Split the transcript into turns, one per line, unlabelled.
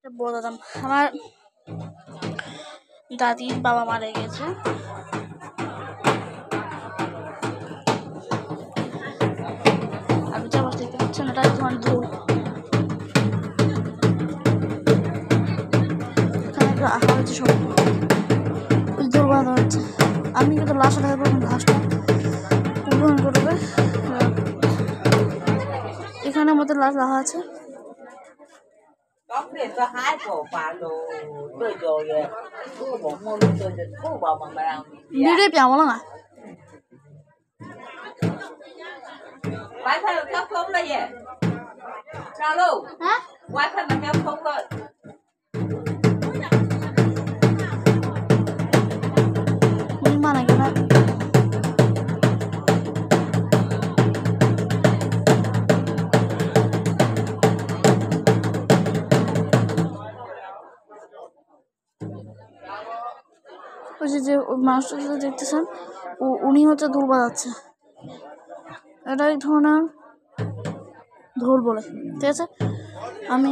বললাম আমার দাদির বাবা মারা গেছে। আপনি যে অবস্থা দেখতে পাচ্ছেন এটা তোমার ধূল, এখানে রাখা হয়েছে সব ধূল বাঁধা হচ্ছে। আমি কিন্তু লাশটা দেখা পাবো, ঘাসটা গ্রহণ করবে। এখানে আমাদের লাশ রাখা আছে। ভিডিও পেয়ে বলো না mana gimana ওই যে মানুষটা দেখতেছেন উনি হচ্ছে ধুল বাজাচ্ছে, এটা এক ধরনের ধুল বলে। ঠিক আছে, আমি